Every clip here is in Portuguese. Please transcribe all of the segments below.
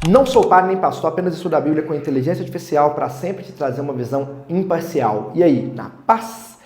Não sou padre nem pastor, apenas estudo a Bíblia com inteligência artificial para sempre te trazer uma visão imparcial. E aí, na paz?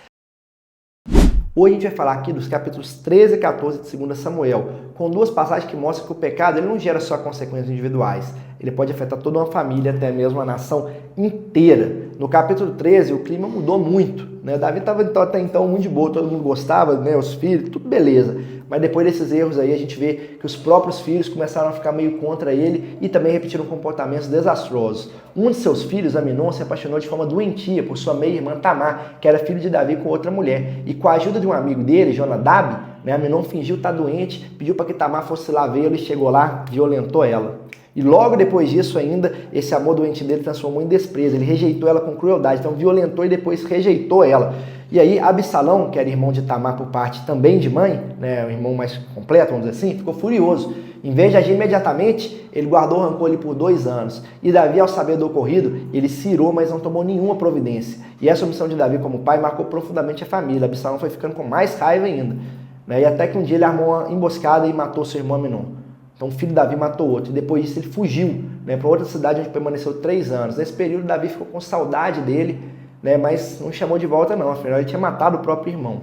Hoje a gente vai falar aqui dos capítulos 13 e 14 de 2 Samuel, com duas passagens que mostram que o pecado ele não gera só consequências individuais, ele pode afetar toda uma família, até mesmo a nação inteira. No capítulo 13, o clima mudou muito, né? Davi estava até então muito de boa, todo mundo gostava, né? Os filhos, tudo beleza. Mas depois desses erros aí, a gente vê que os próprios filhos começaram a ficar meio contra ele e também repetiram comportamentos desastrosos. Um de seus filhos, Aminon, se apaixonou de forma doentia por sua meia-irmã Tamar, que era filho de Davi com outra mulher. E com a ajuda de um amigo dele, Jonadab, né, Aminon fingiu estar doente, pediu para que Tamar fosse lá vê-lo e chegou lá, violentou ela. E logo depois disso ainda, esse amor doente dele transformou em desprezo. Ele rejeitou ela com crueldade, então violentou e depois rejeitou ela. E aí Absalão, que era irmão de Tamar por parte também de mãe, né, o irmão mais completo, vamos dizer assim, ficou furioso. Em vez de agir imediatamente, ele guardou o rancor ali por 2 anos. E Davi, ao saber do ocorrido, ele se irou, mas não tomou nenhuma providência. E essa omissão de Davi como pai marcou profundamente a família. Absalão foi ficando com mais raiva ainda, né, e até que um dia ele armou uma emboscada e matou seu irmão Aminon. Então o filho de Davi matou outro, e depois disso ele fugiu, né, para outra cidade onde permaneceu 3 anos. Nesse período Davi ficou com saudade dele, né, mas não chamou de volta não, afinal ele tinha matado o próprio irmão.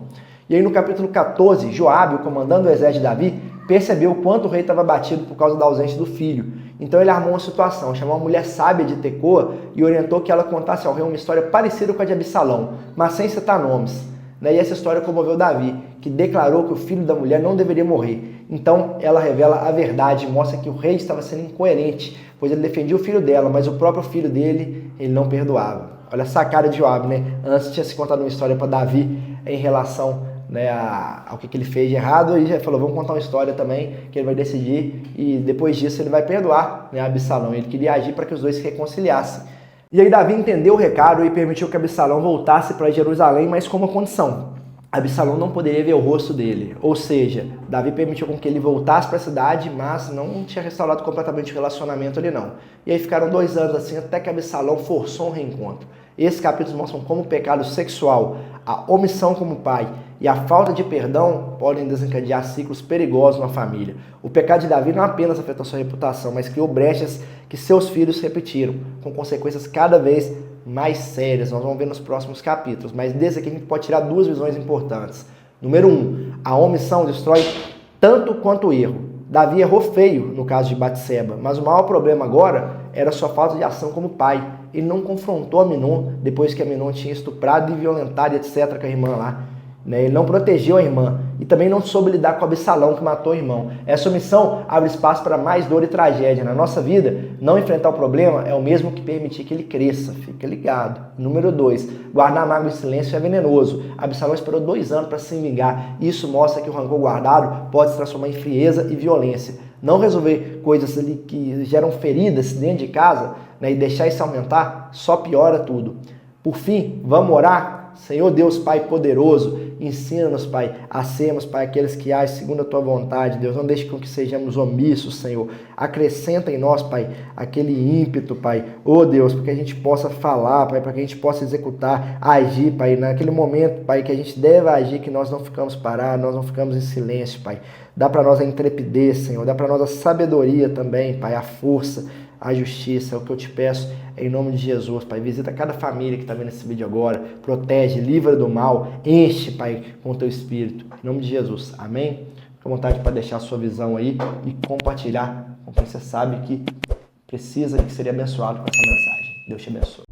E aí no capítulo 14, Joabe, o comandante do exército de Davi, percebeu o quanto o rei estava abatido por causa da ausência do filho. Então ele armou uma situação, chamou uma mulher sábia de Tecoa e orientou que ela contasse ao rei uma história parecida com a de Absalão, mas sem citar nomes. E essa história comoveu Davi, que declarou que o filho da mulher não deveria morrer. Então ela revela a verdade e mostra que o rei estava sendo incoerente, pois ele defendia o filho dela, mas o próprio filho dele ele não perdoava. Olha essa cara de Joabe, né? Antes tinha se contado uma história para Davi em relação, né, ao que ele fez de errado, e já falou, vamos contar uma história também, que ele vai decidir, e depois disso ele vai perdoar, né, Absalão. Ele queria agir para que os dois se reconciliassem. E aí Davi entendeu o recado e permitiu que Absalão voltasse para Jerusalém, mas com uma condição. Absalão não poderia ver o rosto dele, ou seja, Davi permitiu com que ele voltasse para a cidade, mas não tinha restaurado completamente o relacionamento ali não. E aí ficaram 2 anos assim, até que Absalão forçou um reencontro. Esses capítulos mostram como o pecado sexual, a omissão como pai e a falta de perdão podem desencadear ciclos perigosos na família. O pecado de Davi não apenas afetou sua reputação, mas criou brechas que seus filhos repetiram, com consequências cada vez mais sérias. Nós vamos ver nos próximos capítulos, mas desse aqui a gente pode tirar 2 visões importantes. Número 1, a omissão destrói tanto quanto o erro. Davi errou feio no caso de Batseba, mas o maior problema agora era sua falta de ação como pai. Ele não confrontou Aminon depois que Aminon tinha estuprado e violentado, etc., com a irmã lá. Ele não protegeu a irmã e também não soube lidar com Absalão, que matou o irmão. Essa omissão abre espaço para mais dor e tragédia. Na nossa vida, não enfrentar o problema é o mesmo que permitir que ele cresça. Fica ligado. Número 2, guardar mágoa em silêncio é venenoso. Absalão esperou 2 anos para se vingar. Isso mostra que o rancor guardado pode se transformar em frieza e violência. Não resolver coisas ali que geram feridas dentro de casa, né, e deixar isso aumentar, só piora tudo. Por fim, vamos orar? Senhor Deus Pai poderoso, ensina-nos, Pai, a sermos, Pai, aqueles que agem segundo a Tua vontade, Deus. Não deixe com que sejamos omissos, Senhor. Acrescenta em nós, Pai, aquele ímpeto, Pai, oh Deus, para que a gente possa falar, Pai, para que a gente possa executar, agir, Pai, naquele momento, Pai, que a gente deve agir, que nós não ficamos parados, nós não ficamos em silêncio, Pai. Dá para nós a intrepidez, Senhor, dá para nós a sabedoria também, Pai, a força, a justiça. É o que eu te peço em nome de Jesus, Pai. Visita cada família que está vendo esse vídeo agora, protege, livra do mal, enche, Pai, com o Teu Espírito, em nome de Jesus, amém? Fica à vontade para deixar a sua visão aí e compartilhar com quem você sabe que precisa e que seria abençoado com essa mensagem. Deus te abençoe.